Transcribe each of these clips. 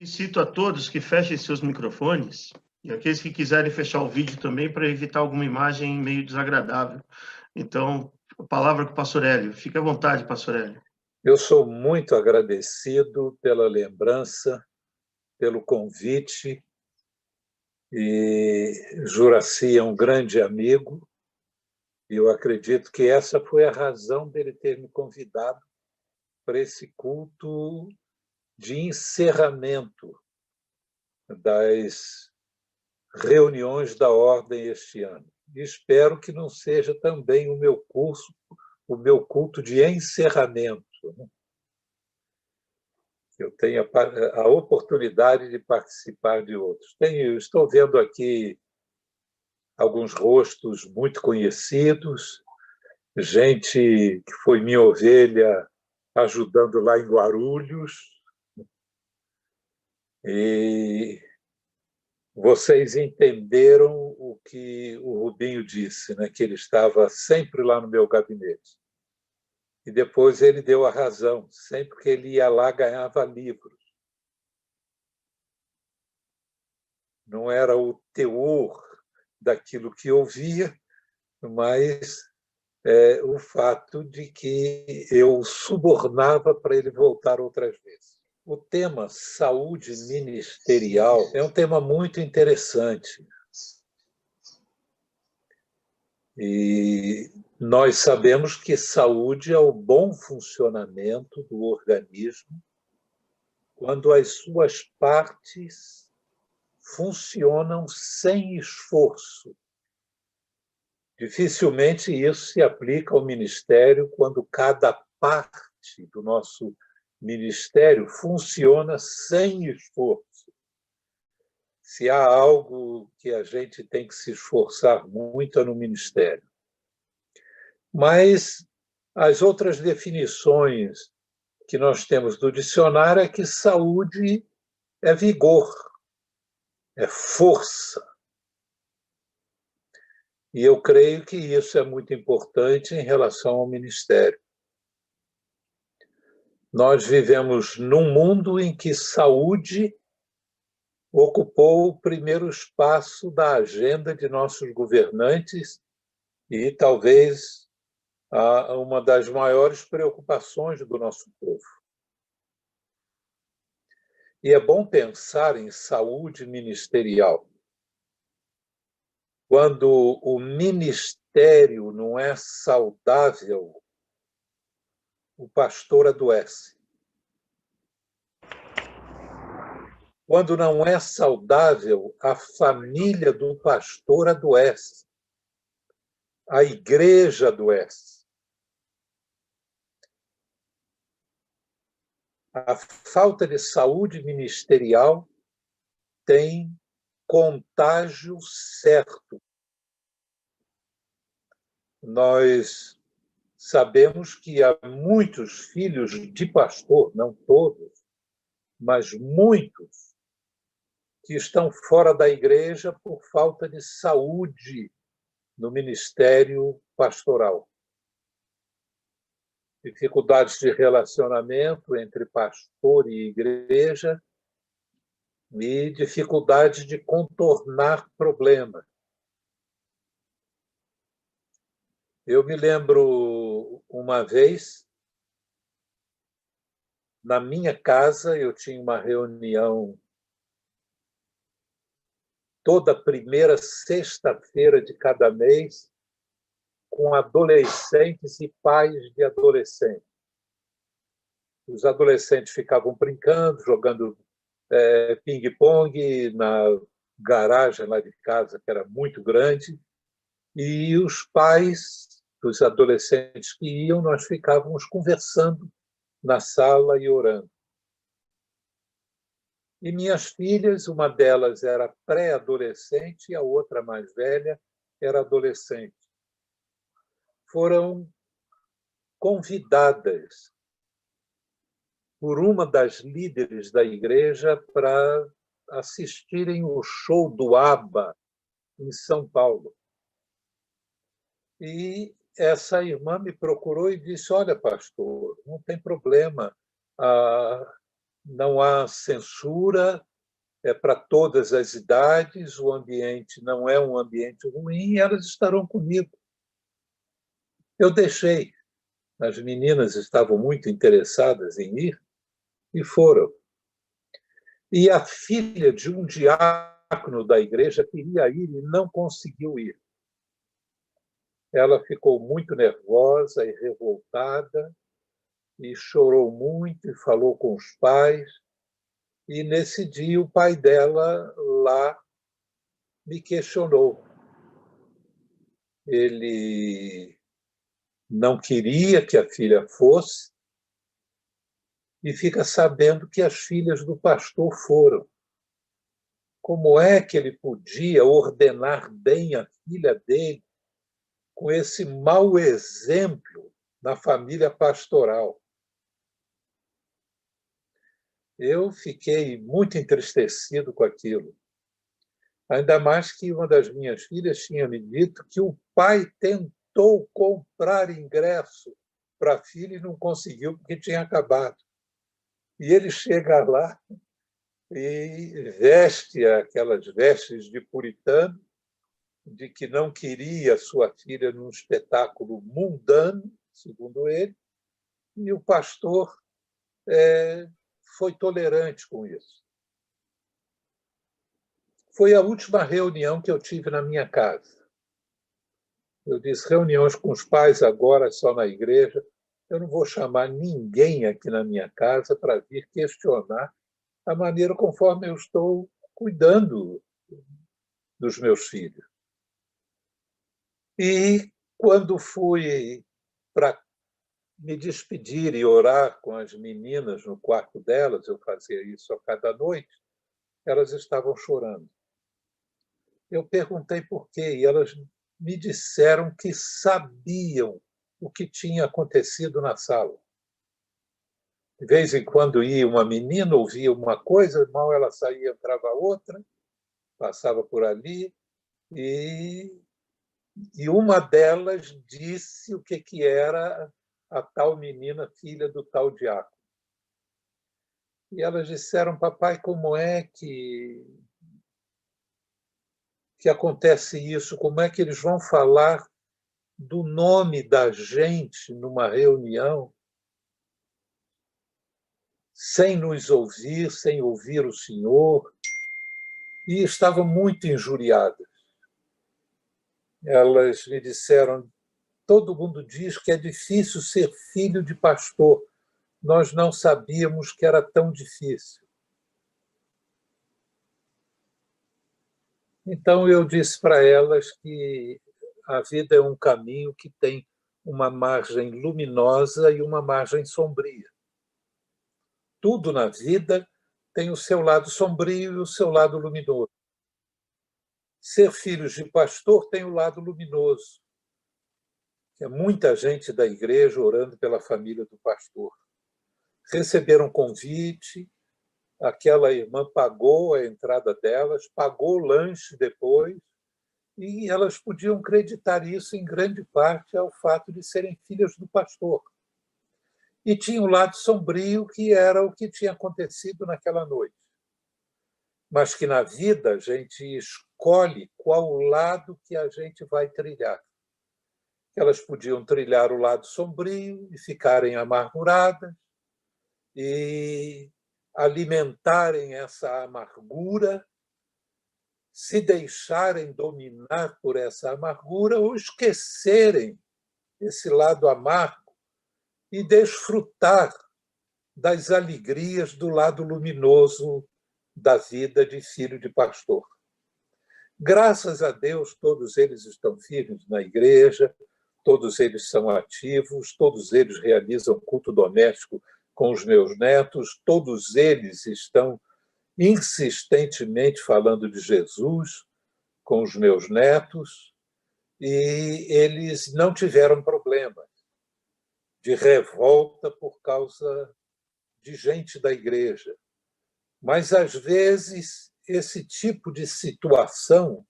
Cito a todos que fechem seus microfones e aqueles que quiserem fechar o vídeo também para evitar alguma imagem meio desagradável. Então, a palavra com o pastor Hélio. Fique à vontade, pastor Hélio. Eu sou muito agradecido pela lembrança, pelo convite, e Juraci é um grande amigo, e eu acredito que essa foi a razão dele ter me convidado para esse culto de encerramento das reuniões da Ordem este ano. E espero que não seja também o meu culto de encerramento. Eu tenho a oportunidade de participar de outros. Estou vendo aqui alguns rostos muito conhecidos, gente que foi minha ovelha ajudando lá em Guarulhos. E vocês entenderam o que o Rubinho disse, né? Que ele estava sempre lá no meu gabinete. E depois ele deu a razão. Sempre que ele ia lá, ganhava livros. Não era o teor daquilo que ouvia, mas o fato de que eu subornava para ele voltar outras vezes. O tema saúde ministerial é um tema muito interessante. E nós sabemos que saúde é o bom funcionamento do organismo quando as suas partes funcionam sem esforço. Dificilmente isso se aplica ao ministério quando cada parte do nosso ministério funciona sem esforço. Se há algo que a gente tem que se esforçar muito é no ministério. Mas as outras definições que nós temos do dicionário é que saúde é vigor, é força. E eu creio que isso é muito importante em relação ao ministério. Nós vivemos num mundo em que saúde ocupou o primeiro espaço da agenda de nossos governantes e talvez uma das maiores preocupações do nosso povo. E é bom pensar em saúde ministerial. Quando o ministério não é saudável, o pastor adoece. Quando não é saudável, a família do pastor adoece. A igreja adoece. A falta de saúde ministerial tem contágio certo. Nós sabemos que há muitos filhos de pastor, não todos, mas muitos, que estão fora da igreja por falta de saúde no ministério pastoral. Dificuldades de relacionamento entre pastor e igreja e dificuldades de contornar problemas. Eu me lembro uma vez, na minha casa, eu tinha uma reunião toda primeira sexta-feira de cada mês com adolescentes e pais de adolescentes. Os adolescentes ficavam brincando, jogando ping-pong na garagem lá de casa, que era muito grande, e os pais dos adolescentes que iam, nós ficávamos conversando na sala e orando. E minhas filhas, uma delas era pré-adolescente e a outra, mais velha, era adolescente. Foram convidadas por uma das líderes da igreja para assistirem o show do ABBA em São Paulo. E essa irmã me procurou e disse: olha, pastor, não tem problema, não há censura, é para todas as idades, o ambiente não é um ambiente ruim, e elas estarão comigo. Eu deixei. As meninas estavam muito interessadas em ir e foram. E a filha de um diácono da igreja queria ir e não conseguiu ir. Ela ficou muito nervosa e revoltada e chorou muito e falou com os pais. E nesse dia o pai dela lá me questionou. Ele não queria que a filha fosse e fica sabendo que as filhas do pastor foram. Como é que ele podia ordenar bem a filha dele com esse mau exemplo na família pastoral? Eu fiquei muito entristecido com aquilo. Ainda mais que uma das minhas filhas tinha me dito que o pai tentou comprar ingresso para a filha e não conseguiu porque tinha acabado. E ele chega lá e veste aquelas vestes de puritano, de que não queria sua filha num espetáculo mundano, segundo ele, e o pastor foi tolerante com isso. Foi a última reunião que eu tive na minha casa. Eu disse, reuniões com os pais agora só na igreja. Eu não vou chamar ninguém aqui na minha casa para vir questionar a maneira conforme eu estou cuidando dos meus filhos. E quando fui para me despedir e orar com as meninas no quarto delas, eu fazia isso a cada noite, elas estavam chorando. Eu perguntei por quê e elas me disseram que sabiam o que tinha acontecido na sala. De vez em quando ia uma menina, ouvia uma coisa, mal ela saía, entrava outra, passava por ali, e uma delas disse o que era a tal menina, filha do tal diácono. E elas disseram, papai, como é que acontece isso? Como é que eles vão falar do nome da gente numa reunião sem nos ouvir, sem ouvir o Senhor? E estavam muito injuriadas. Elas me disseram, todo mundo diz que é difícil ser filho de pastor. Nós não sabíamos que era tão difícil. Então eu disse para elas que a vida é um caminho que tem uma margem luminosa e uma margem sombria. Tudo na vida tem o seu lado sombrio e o seu lado luminoso. Ser filhos de pastor tem o lado luminoso, que é muita gente da igreja orando pela família do pastor. Receberam um convite, aquela irmã pagou a entrada delas, pagou o lanche depois, e elas podiam acreditar isso em grande parte ao fato de serem filhas do pastor. E tinha um lado sombrio, que era o que tinha acontecido naquela noite. Mas que na vida a gente escolhe qual lado que a gente vai trilhar. Elas podiam trilhar o lado sombrio e ficarem amarguradas e alimentarem essa amargura, se deixarem dominar por essa amargura ou esquecerem esse lado amargo e desfrutar das alegrias do lado luminoso da vida de filho de pastor. Graças a Deus, todos eles estão firmes na igreja, todos eles são ativos, todos eles realizam culto doméstico com os meus netos, todos eles estão insistentemente falando de Jesus com os meus netos, e eles não tiveram problema de revolta por causa de gente da igreja. Mas, às vezes, esse tipo de situação,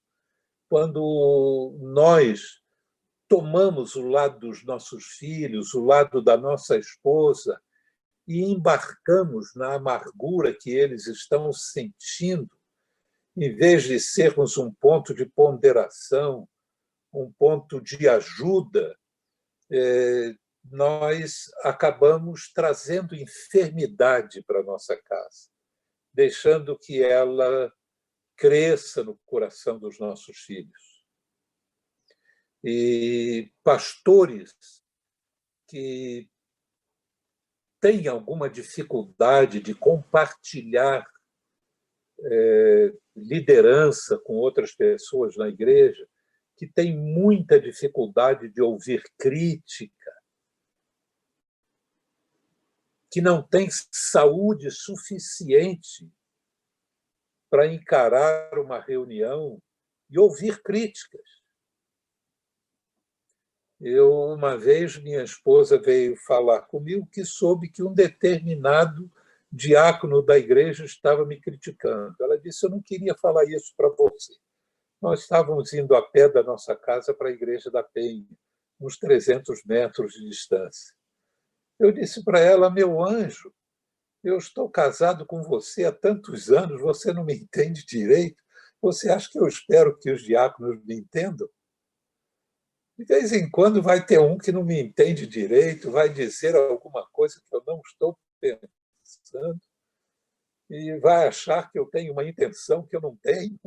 quando nós tomamos o lado dos nossos filhos, o lado da nossa esposa, e embarcamos na amargura que eles estão sentindo, em vez de sermos um ponto de ponderação, um ponto de ajuda, nós acabamos trazendo enfermidade para a nossa casa, deixando que ela cresça no coração dos nossos filhos. E pastores que têm alguma dificuldade de compartilhar liderança com outras pessoas na igreja, que têm muita dificuldade de ouvir crítica, que não têm saúde suficiente para encarar uma reunião e ouvir críticas. Uma vez, minha esposa veio falar comigo que soube que um determinado diácono da igreja estava me criticando. Ela disse: eu não queria falar isso para você. Nós estávamos indo a pé da nossa casa para a igreja da Penha, uns 300 metros de distância. Eu disse para ela: meu anjo, eu estou casado com você há tantos anos, você não me entende direito? Você acha que eu espero que os diáconos me entendam? De vez em quando vai ter um que não me entende direito, vai dizer alguma coisa que eu não estou pensando e vai achar que eu tenho uma intenção que eu não tenho,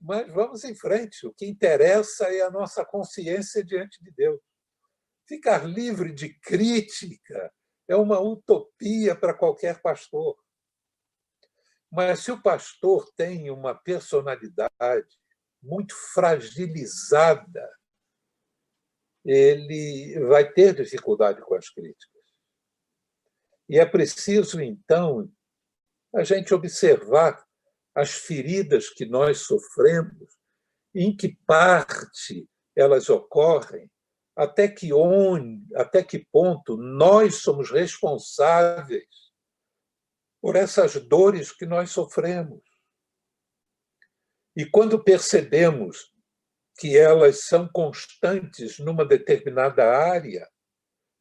mas vamos em frente. O que interessa é a nossa consciência diante de Deus. Ficar livre de crítica é uma utopia para qualquer pastor. Mas se o pastor tem uma personalidade muito fragilizada, ele vai ter dificuldade com as críticas. E é preciso, então, a gente observar as feridas que nós sofremos, em que parte elas ocorrem, até que ponto nós somos responsáveis por essas dores que nós sofremos. E quando percebemos que elas são constantes numa determinada área,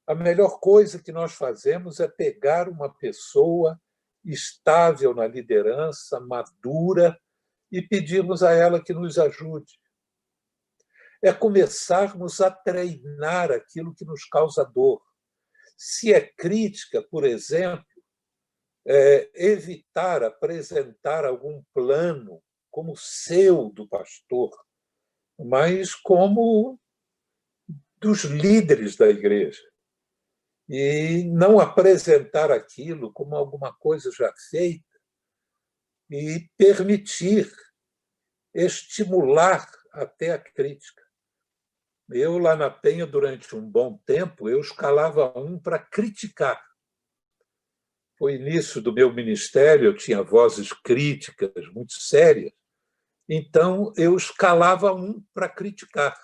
a melhor coisa que nós fazemos é pegar uma pessoa estável na liderança, madura, e pedirmos a ela que nos ajude. É começarmos a treinar aquilo que nos causa dor. Se é crítica, por exemplo, evitar apresentar algum plano como seu do pastor, mas como dos líderes da igreja. E não apresentar aquilo como alguma coisa já feita e permitir, estimular até a crítica. Eu, lá na Penha, durante um bom tempo, eu escalava um para criticar. Foi início do meu ministério, eu tinha vozes críticas muito sérias, então eu escalava um para criticar.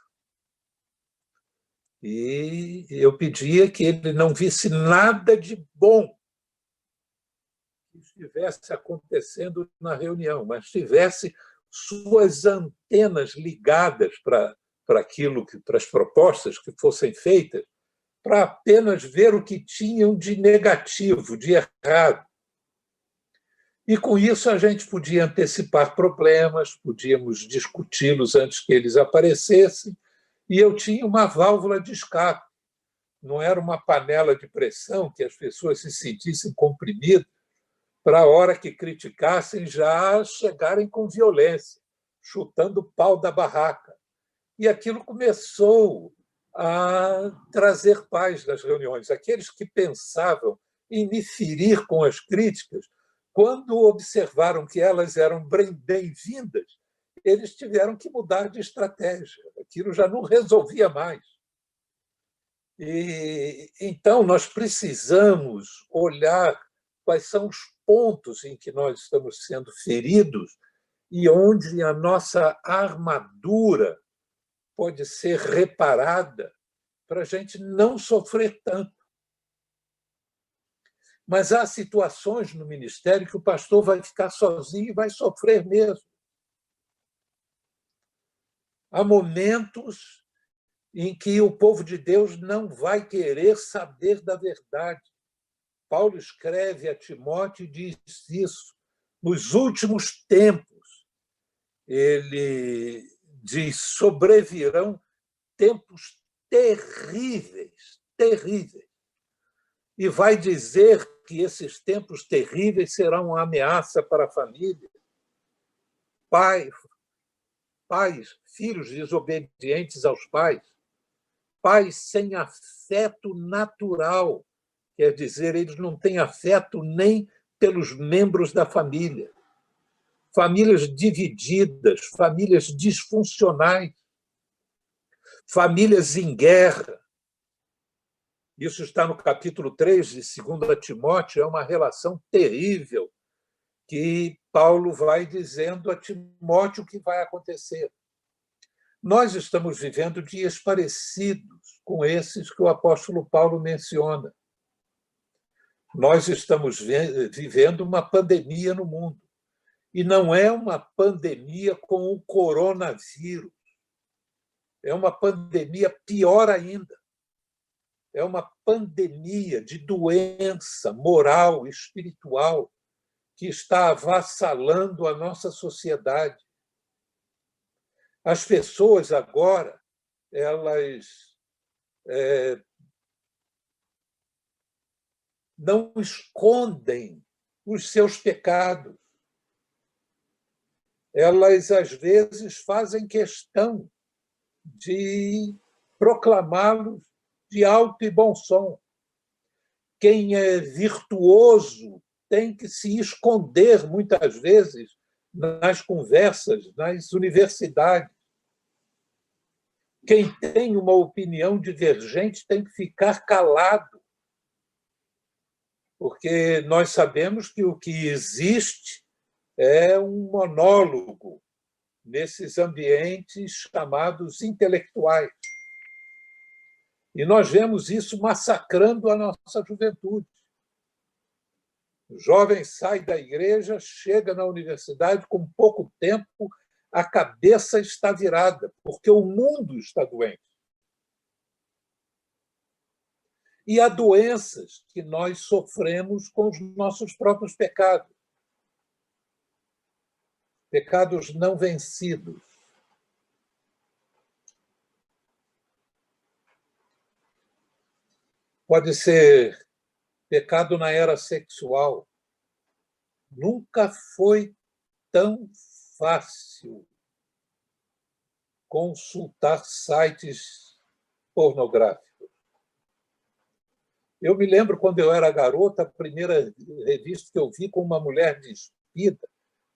E eu pedia que ele não visse nada de bom que estivesse acontecendo na reunião, mas tivesse suas antenas ligadas para aquilo, para as propostas que fossem feitas, para apenas ver o que tinham de negativo, de errado. E, com isso, a gente podia antecipar problemas, podíamos discuti-los antes que eles aparecessem, e eu tinha uma válvula de escape. Não era uma panela de pressão que as pessoas se sentissem comprimidas para a hora que criticassem já chegarem com violência, chutando o pau da barraca. E aquilo começou a trazer paz nas reuniões. Aqueles que pensavam em me ferir com as críticas, quando observaram que elas eram bem-vindas, eles tiveram que mudar de estratégia. Aquilo já não resolvia mais. E, então, nós precisamos olhar quais são os pontos em que nós estamos sendo feridos e onde a nossa armadura pode ser reparada para a gente não sofrer tanto. Mas há situações no ministério que o pastor vai ficar sozinho e vai sofrer mesmo. Há momentos em que o povo de Deus não vai querer saber da verdade. Paulo escreve a Timóteo e diz isso. Nos últimos tempos, ele diz, sobrevirão tempos terríveis, terríveis. E vai dizer que esses tempos terríveis serão uma ameaça para a família. Pais, filhos desobedientes aos pais sem afeto natural, quer dizer, eles não têm afeto nem pelos membros da família. Famílias divididas, famílias disfuncionais, famílias em guerra. Isso está no capítulo 3 de 2 Timóteo, é uma relação terrível que Paulo vai dizendo a Timóteo o que vai acontecer. Nós estamos vivendo dias parecidos com esses que o apóstolo Paulo menciona. Nós estamos vivendo uma pandemia no mundo. E não é uma pandemia com o coronavírus. É uma pandemia pior ainda. É uma pandemia de doença moral, espiritual, que está avassalando a nossa sociedade. As pessoas agora, elas não escondem os seus pecados. Elas, às vezes, fazem questão de proclamá-los de alto e bom som. Quem é virtuoso tem que se esconder, muitas vezes, nas conversas, nas universidades. Quem tem uma opinião divergente tem que ficar calado, porque nós sabemos que o que existe é um monólogo nesses ambientes chamados intelectuais. E nós vemos isso massacrando a nossa juventude. O jovem sai da igreja, chega na universidade, com pouco tempo, a cabeça está virada, porque o mundo está doente. E há doenças que nós sofremos com os nossos próprios pecados. Pecados não vencidos. Pode ser pecado na era sexual. Nunca foi tão fácil consultar sites pornográficos. Eu me lembro, quando eu era garota, a primeira revista que eu vi com uma mulher despida,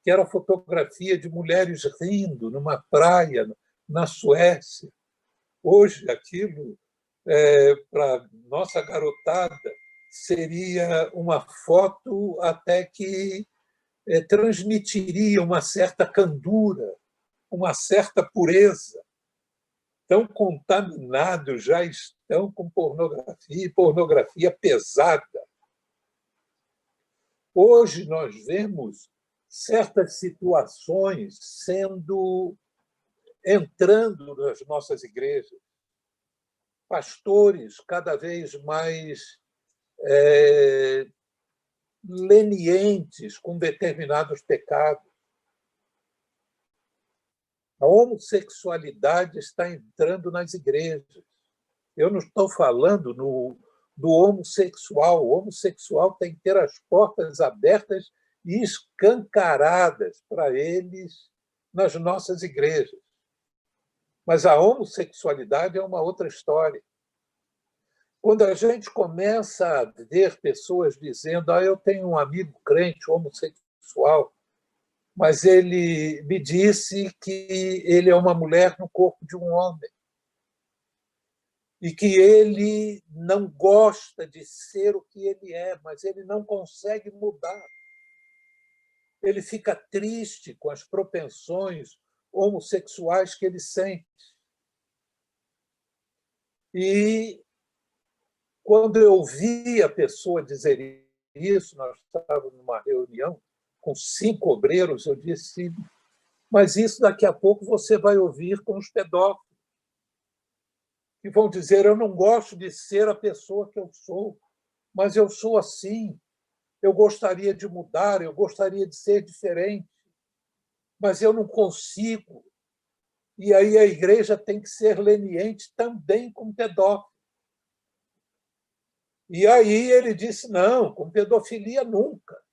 que era fotografia de mulheres rindo numa praia na Suécia. Hoje, aquilo, para nossa garotada, seria uma foto até que transmitiria uma certa candura, uma certa pureza. Tão contaminados já estão com pornografia, e pornografia pesada. Hoje nós vemos certas situações entrando nas nossas igrejas. Pastores cada vez mais lenientes com determinados pecados. A homossexualidade está entrando nas igrejas. Eu não estou falando do homossexual. O homossexual tem que ter as portas abertas e escancaradas para eles nas nossas igrejas. Mas a homossexualidade é uma outra história. Quando a gente começa a ver pessoas dizendo eu tenho um amigo crente homossexual, mas ele me disse que ele é uma mulher no corpo de um homem e que ele não gosta de ser o que ele é, mas ele não consegue mudar. Ele fica triste com as propensões homossexuais que ele sente. E quando eu ouvi a pessoa dizer isso, nós estávamos numa reunião com 5 obreiros, eu disse, mas isso daqui a pouco você vai ouvir com os pedófilos, que vão dizer, eu não gosto de ser a pessoa que eu sou, mas eu sou assim, eu gostaria de mudar, eu gostaria de ser diferente, mas eu não consigo. E aí a igreja tem que ser leniente também com pedófilo. E aí ele disse, não, com pedofilia nunca.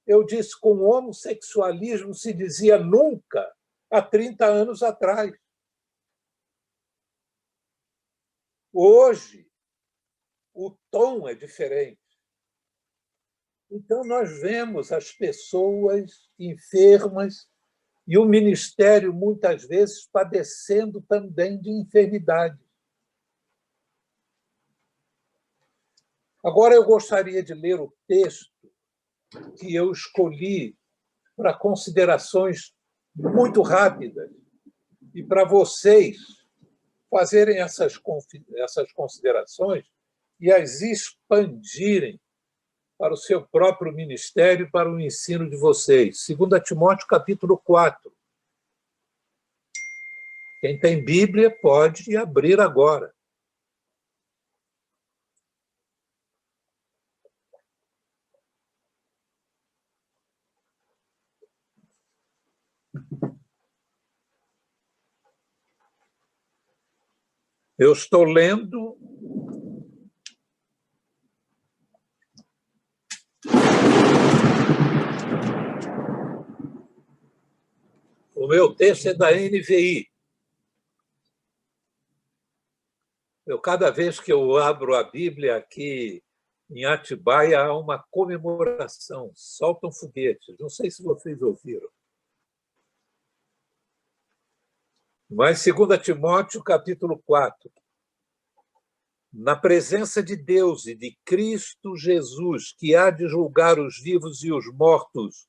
Eu disse, com homossexualismo se dizia nunca há 30 anos atrás. Hoje, o tom é diferente. Então, nós vemos as pessoas enfermas e o ministério, muitas vezes, padecendo também de enfermidade. Agora, eu gostaria de ler o texto que eu escolhi para considerações muito rápidas e para vocês fazerem essas considerações e as expandirem para o seu próprio ministério, para o ensino de vocês. 2 Timóteo, capítulo 4. Quem tem Bíblia pode abrir agora. Eu estou lendo o meu texto é da NVI. Cada vez que eu abro a Bíblia aqui em Atibaia, há uma comemoração, soltam foguetes. Não sei se vocês ouviram. Mas 2 Timóteo, capítulo 4. Na presença de Deus e de Cristo Jesus, que há de julgar os vivos e os mortos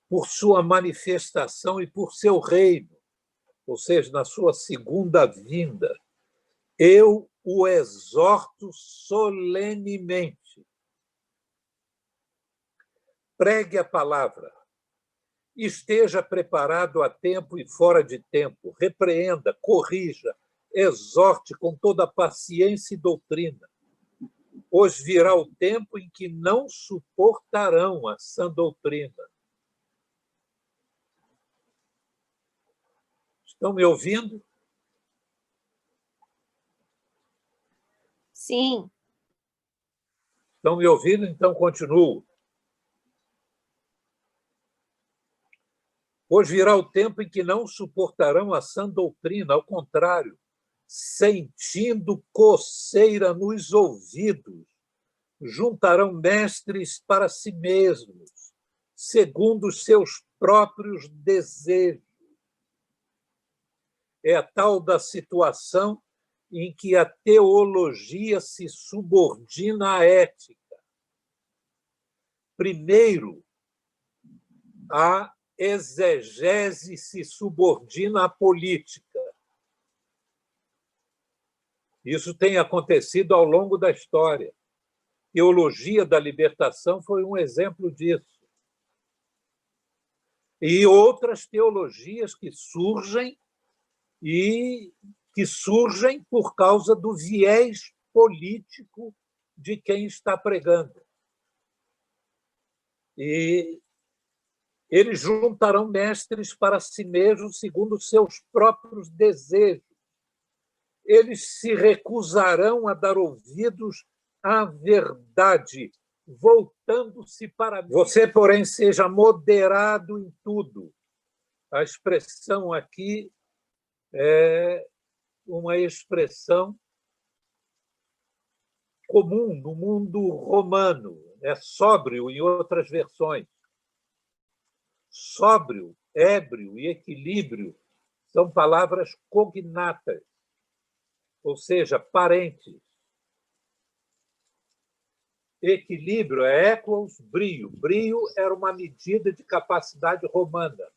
por sua manifestação e por seu reino, ou seja, na sua segunda vinda, eu o exorto solenemente. Pregue a palavra. Esteja preparado a tempo e fora de tempo. Repreenda, corrija, exorte com toda paciência e doutrina. Pois virá o tempo em que não suportarão a sã doutrina. Estão me ouvindo? Sim. Estão me ouvindo? Então continuo. Pois virá o tempo em que não suportarão a sã doutrina, ao contrário, sentindo coceira nos ouvidos, juntarão mestres para si mesmos, segundo os seus próprios desejos. É a tal da situação em que a teologia se subordina à ética. Primeiro, a exegese se subordina à política. Isso tem acontecido ao longo da história. Teologia da libertação foi um exemplo disso. E outras teologias que surgem por causa do viés político de quem está pregando. E eles juntarão mestres para si mesmos segundo os seus próprios desejos. Eles se recusarão a dar ouvidos à verdade, voltando-se para mim. Você, porém, seja moderado em tudo. A expressão aqui é uma expressão comum no mundo romano. É sóbrio em outras versões. Sóbrio, ébrio e equilíbrio são palavras cognatas, ou seja, parentes. Equilíbrio é equos, brio. Brio era uma medida de capacidade romana.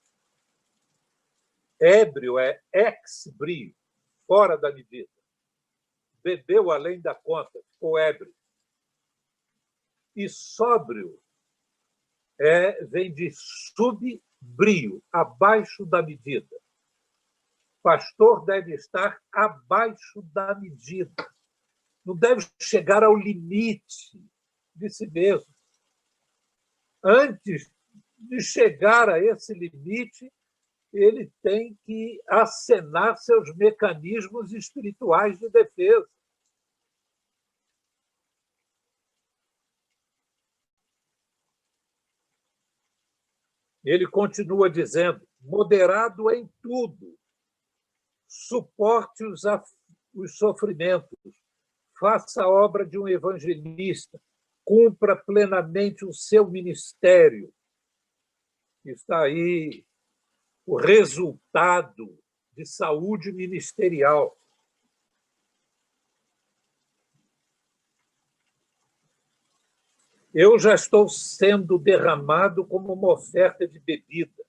Ébrio é ex-brio, fora da medida. Bebeu além da conta, ficou ébrio. E sóbrio vem de subbrio, abaixo da medida. Pastor deve estar abaixo da medida. Não deve chegar ao limite de si mesmo. Antes de chegar a esse limite, ele tem que acenar seus mecanismos espirituais de defesa. Ele continua dizendo: moderado em tudo, suporte os sofrimentos, faça a obra de um evangelista, cumpra plenamente o seu ministério. Está aí o resultado de saúde ministerial. Eu já estou sendo derramado como uma oferta de bebida.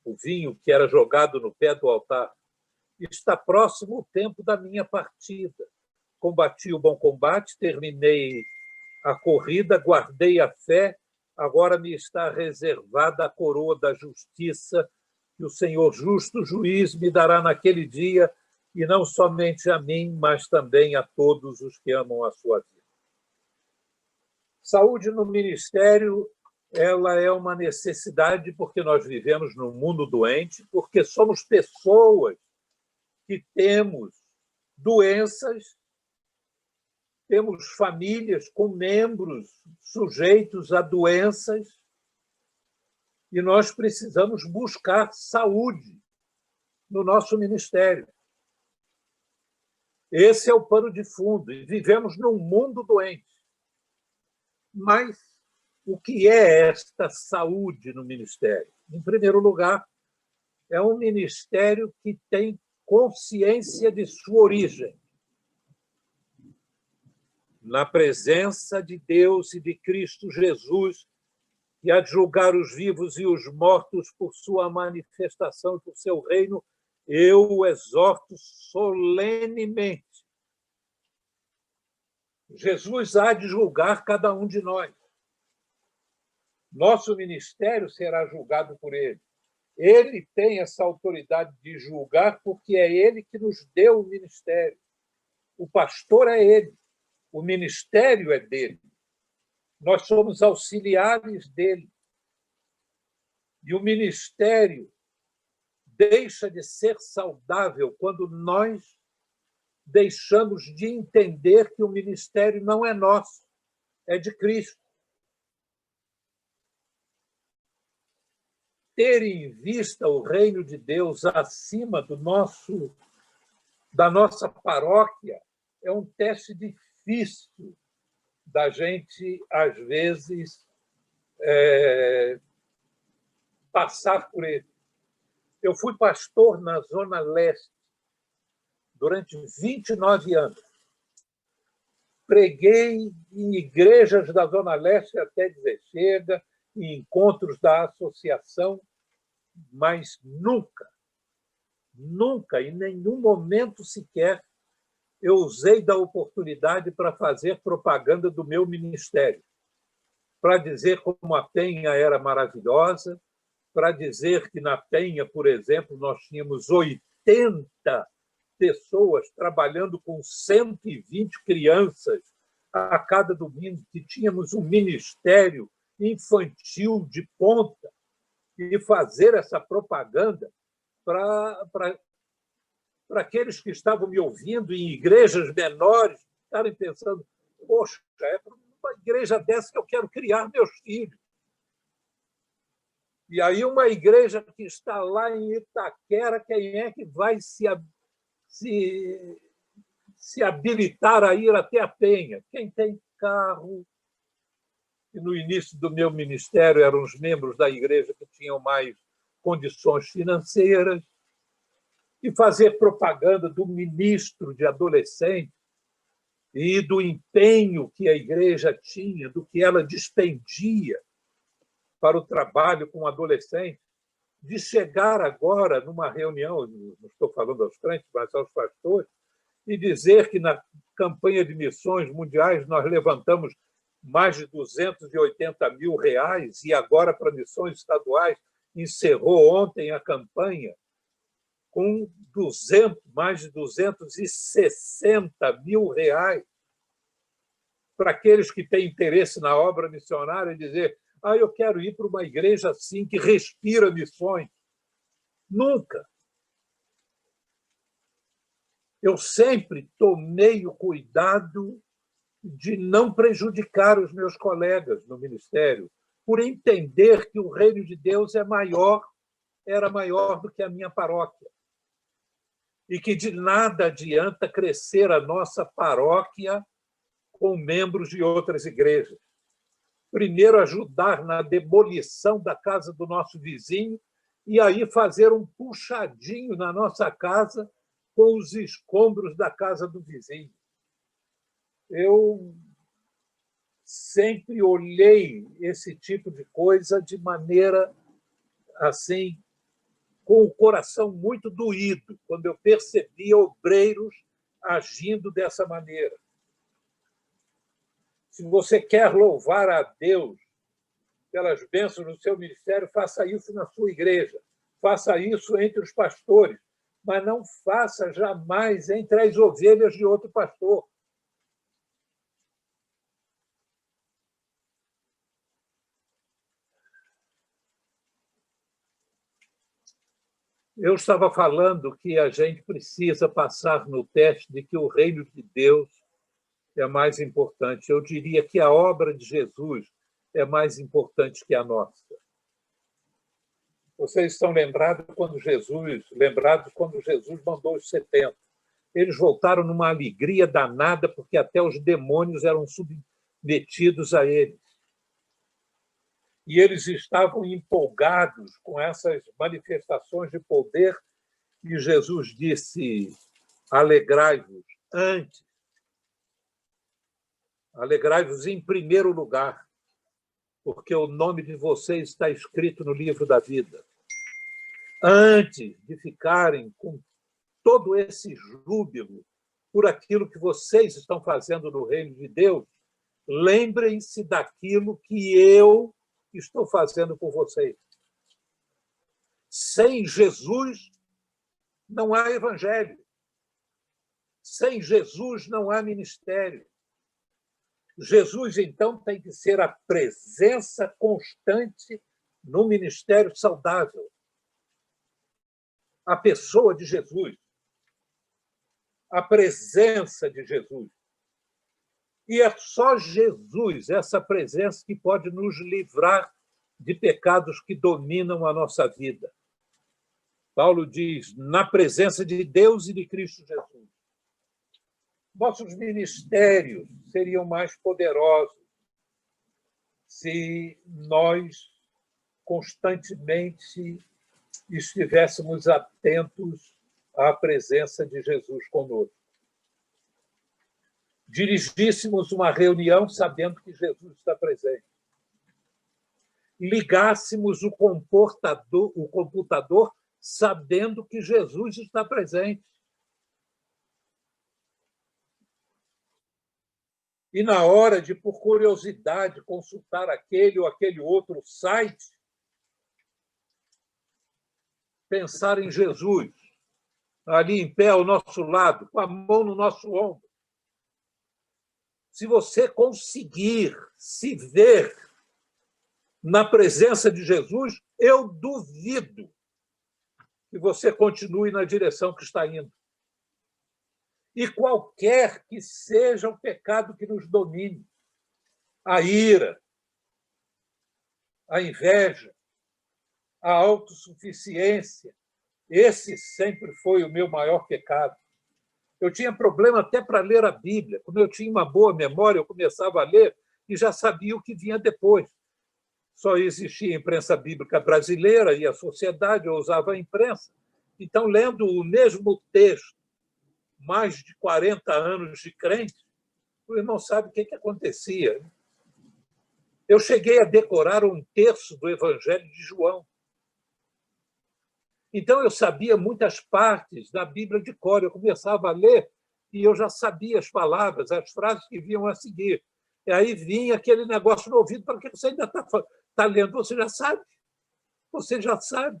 O vinho que era jogado no pé do altar. Está próximo o tempo da minha partida. Combati o bom combate, terminei a corrida, guardei a fé, agora me está reservada a coroa da justiça, que o Senhor justo juiz me dará naquele dia, e não somente a mim, mas também a todos os que amam a sua vida. Saúde no ministério, ela é uma necessidade porque nós vivemos num mundo doente, porque somos pessoas que temos doenças, temos famílias com membros sujeitos a doenças, e nós precisamos buscar saúde no nosso ministério. Esse é o pano de fundo, e vivemos num mundo doente. Mas o que é esta saúde no ministério? Em primeiro lugar, é um ministério que tem consciência de sua origem. Na presença de Deus e de Cristo Jesus, e a julgar os vivos e os mortos por sua manifestação e por seu reino, eu o exorto solenemente. Jesus há de julgar cada um de nós. Nosso ministério será julgado por ele. Ele tem essa autoridade de julgar porque é ele que nos deu o ministério. O pastor é ele. O ministério é dele. Nós somos auxiliares dele. E o ministério deixa de ser saudável quando nós deixamos de entender que o ministério não é nosso, é de Cristo. Ter em vista o reino de Deus acima da nossa paróquia é um teste difícil da gente, às vezes, passar por ele. Eu fui pastor na Zona Leste durante 29 anos. Preguei em igrejas da Zona Leste até dizer chega, em encontros da associação, mas nunca, em nenhum momento sequer, eu usei da oportunidade para fazer propaganda do meu ministério, para dizer como a Penha era maravilhosa, para dizer que na Penha, por exemplo, nós tínhamos 80 pessoas trabalhando com 120 crianças a cada domingo, que tínhamos um ministério infantil de ponta, e fazer essa propaganda para aqueles que estavam me ouvindo em igrejas menores, estarem pensando, poxa, é para uma igreja dessa que eu quero criar meus filhos. E aí uma igreja que está lá em Itaquera, quem é que vai se habilitar a ir até a Penha? Quem tem carro. E no início do meu ministério eram os membros da igreja que tinham mais condições financeiras, e fazer propaganda do ministro de adolescentes e do empenho que a igreja tinha, do que ela despendia para o trabalho com adolescentes, de chegar agora numa reunião, não estou falando aos crentes, mas aos pastores, e dizer que na campanha de missões mundiais nós levantamos mais de R$280 mil, e agora para missões estaduais encerrou ontem a campanha com mais de R$260 mil para aqueles que têm interesse na obra missionária, dizer: eu quero ir para uma igreja assim, que respira missões. Nunca. Eu sempre tomei o cuidado de não prejudicar os meus colegas no ministério, por entender que o reino de Deus era maior do que a minha paróquia. E que de nada adianta crescer a nossa paróquia com membros de outras igrejas. Primeiro, ajudar na demolição da casa do nosso vizinho e aí fazer um puxadinho na nossa casa com os escombros da casa do vizinho. Eu sempre olhei esse tipo de coisa de maneira assim, com o coração muito doído, quando eu percebia obreiros agindo dessa maneira. Se você quer louvar a Deus pelas bênçãos no seu ministério, faça isso na sua igreja, faça isso entre os pastores, mas não faça jamais entre as ovelhas de outro pastor. Eu estava falando que a gente precisa passar no teste de que o reino de Deus é mais importante. Eu diria que a obra de Jesus é mais importante que a nossa. Vocês estão lembrados quando Jesus mandou os 70. Eles voltaram numa alegria danada, porque até os demônios eram submetidos a eles. E eles estavam empolgados com essas manifestações de poder, e Jesus disse: alegrai-vos antes. Alegrai-vos em primeiro lugar, porque o nome de vocês está escrito no livro da vida. Antes de ficarem com todo esse júbilo por aquilo que vocês estão fazendo no reino de Deus, lembrem-se daquilo que eu estou fazendo por vocês. Sem Jesus não há evangelho. Sem Jesus não há ministério. Jesus, então, tem que ser a presença constante no ministério saudável. A pessoa de Jesus. A presença de Jesus. E é só Jesus, essa presença, que pode nos livrar de pecados que dominam a nossa vida. Paulo diz: na presença de Deus e de Cristo Jesus. Nossos ministérios seriam mais poderosos se nós constantemente estivéssemos atentos à presença de Jesus conosco. Dirigíssemos uma reunião sabendo que Jesus está presente. Ligássemos o computador sabendo que Jesus está presente. E na hora de, por curiosidade, consultar aquele ou aquele outro site, pensar em Jesus, ali em pé ao nosso lado, com a mão no nosso ombro. Se você conseguir se ver na presença de Jesus, eu duvido que você continue na direção que está indo. E qualquer que seja o pecado que nos domine, a ira, a inveja, a autossuficiência, esse sempre foi o meu maior pecado. Eu tinha problema até para ler a Bíblia. Como eu tinha uma boa memória, eu começava a ler e já sabia o que vinha depois. Só existia a imprensa bíblica brasileira e a sociedade usava a imprensa. Então, lendo o mesmo texto, mais de 40 anos de crente, o irmão sabe o que acontecia. Eu cheguei a decorar 1/3 do Evangelho de João. Então, eu sabia muitas partes da Bíblia de cor. Eu começava a ler e eu já sabia as palavras, as frases que vinham a seguir. E aí vinha aquele negócio no ouvido: para que você ainda está lendo? Você já sabe. Você já sabe.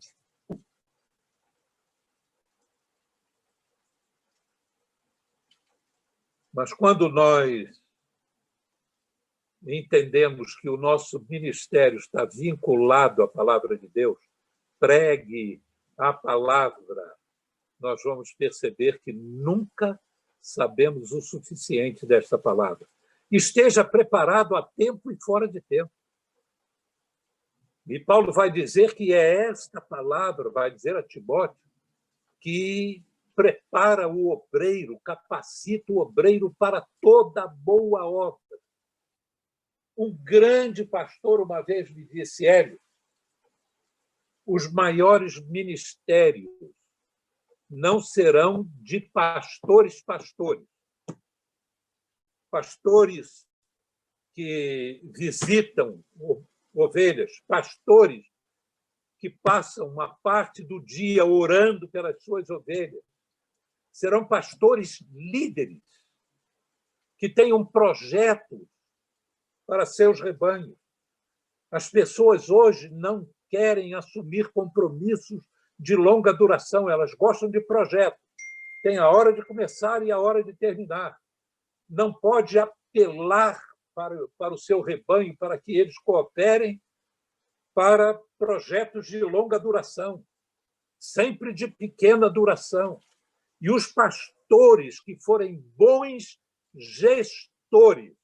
Mas quando nós entendemos que o nosso ministério está vinculado à palavra de Deus, pregue a palavra, nós vamos perceber que nunca sabemos o suficiente desta palavra. Esteja preparado a tempo e fora de tempo. E Paulo vai dizer que é esta palavra, vai dizer a Timóteo, que prepara o obreiro, capacita o obreiro para toda boa obra. Um grande pastor uma vez me disse, Hélio, os maiores ministérios não serão de pastores, pastores que visitam ovelhas, pastores que passam uma parte do dia orando pelas suas ovelhas. Serão pastores líderes que têm um projeto para seus rebanhos. As pessoas hoje não querem assumir compromissos de longa duração, elas gostam de projetos. Tem a hora de começar e a hora de terminar. Não pode apelar para o seu rebanho, para que eles cooperem para projetos de longa duração, sempre de pequena duração. E os pastores que forem bons gestores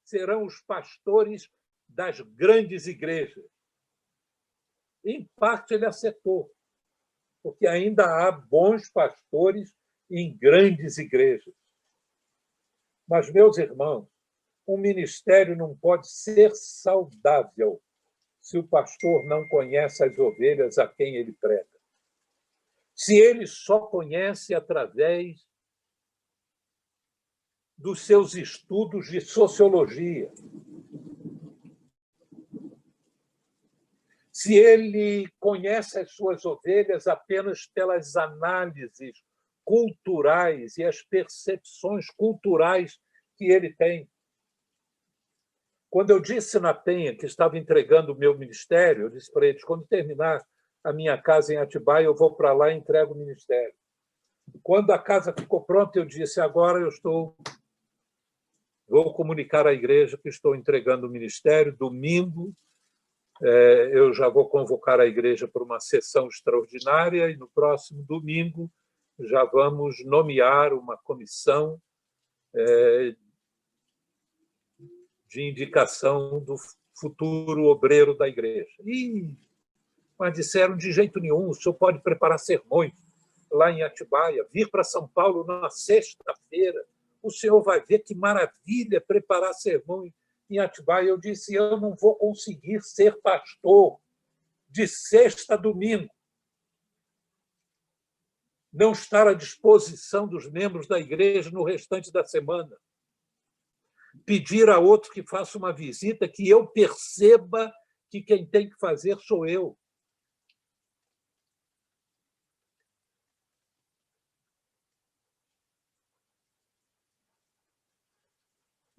serão os pastores das grandes igrejas. Em parte, ele acertou, porque ainda há bons pastores em grandes igrejas. Mas, meus irmãos, um ministério não pode ser saudável se o pastor não conhece as ovelhas a quem ele prega. Se ele só conhece através dos seus estudos de sociologia, se ele conhece as suas ovelhas apenas pelas análises culturais e as percepções culturais que ele tem. Quando eu disse na Penha que estava entregando o meu ministério, eu disse para eles, quando terminar a minha casa em Atibaia, eu vou para lá e entrego o ministério. Quando a casa ficou pronta, eu disse, agora vou comunicar à igreja que estou entregando o ministério. Domingo, eu já vou convocar a igreja para uma sessão extraordinária e no próximo domingo já vamos nomear uma comissão de indicação do futuro obreiro da igreja. Mas disseram, de jeito nenhum, o senhor pode preparar sermões lá em Atibaia, vir para São Paulo na sexta-feira, o senhor vai ver que maravilha preparar sermão em Atibaia. Eu disse, eu não vou conseguir ser pastor de sexta a domingo, não estar à disposição dos membros da igreja no restante da semana, pedir a outro que faça uma visita, que eu perceba que quem tem que fazer sou eu.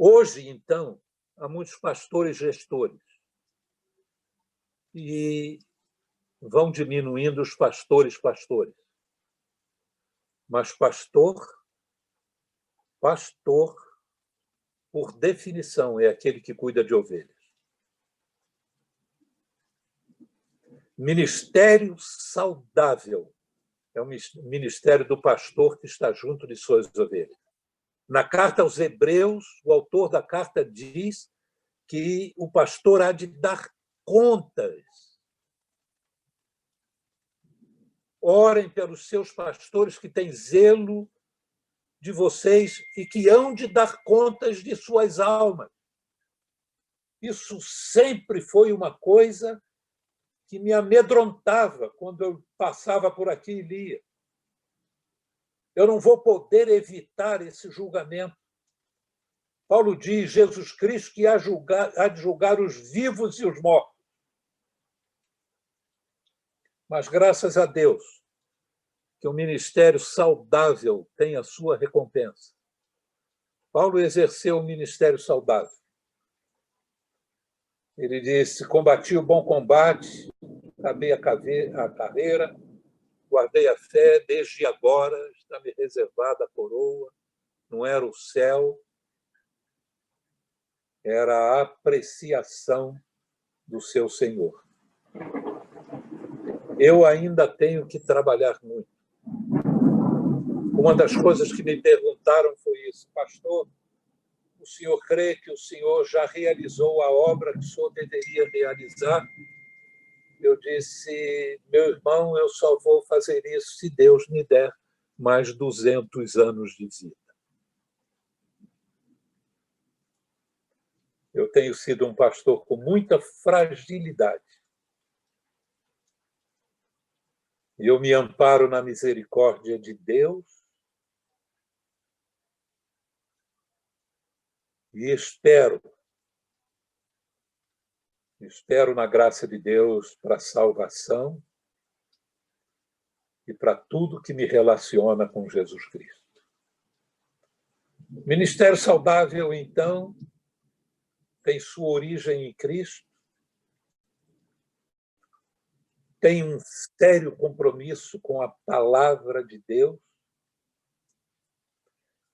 Hoje, então, há muitos pastores gestores e vão diminuindo os pastores. Mas pastor, por definição, é aquele que cuida de ovelhas. Ministério saudável é o ministério do pastor que está junto de suas ovelhas. Na carta aos Hebreus, o autor da carta diz que o pastor há de dar contas. Orem pelos seus pastores que têm zelo de vocês e que hão de dar contas de suas almas. Isso sempre foi uma coisa que me amedrontava quando eu passava por aqui e lia. Eu não vou poder evitar esse julgamento. Paulo diz, Jesus Cristo, que há de julgar os vivos e os mortos. Mas, graças a Deus, que o ministério saudável tem a sua recompensa. Paulo exerceu um ministério saudável. Ele disse, combati o bom combate, acabei a carreira, guardei a fé, desde agora está me reservada a coroa, não era o céu, era a apreciação do seu Senhor. Eu ainda tenho que trabalhar muito. Uma das coisas que me perguntaram foi isso: pastor, o senhor crê que o senhor já realizou a obra que o senhor deveria realizar? Eu disse: meu irmão, eu só vou fazer isso se Deus me der mais 200 anos de vida. Eu tenho sido um pastor com muita fragilidade. E eu me amparo na misericórdia de Deus e espero na graça de Deus para a salvação e para tudo que me relaciona com Jesus Cristo. Ministério Saudável, então, tem sua origem em Cristo, tem um sério compromisso com a palavra de Deus.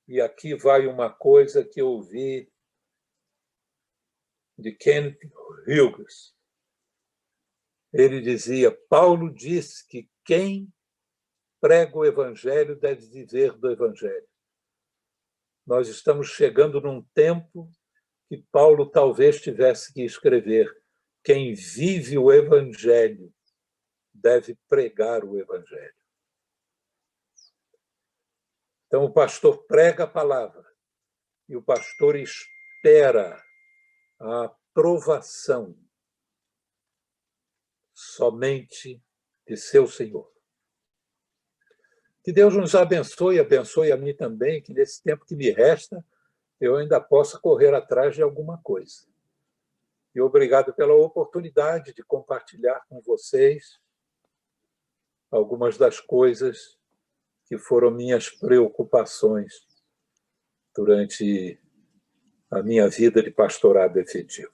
E aqui vai uma coisa que eu ouvi de Kenneth Hughes. Ele dizia: Paulo disse que quem prega o Evangelho deve viver do Evangelho. Nós estamos chegando num tempo que Paulo talvez tivesse que escrever: quem vive o Evangelho deve pregar o Evangelho. Então, o pastor prega a palavra e o pastor espera a aprovação somente de seu Senhor. Que Deus nos abençoe a mim também, que nesse tempo que me resta, eu ainda possa correr atrás de alguma coisa. E obrigado pela oportunidade de compartilhar com vocês algumas das coisas que foram minhas preocupações durante a minha vida de pastorado efetivo.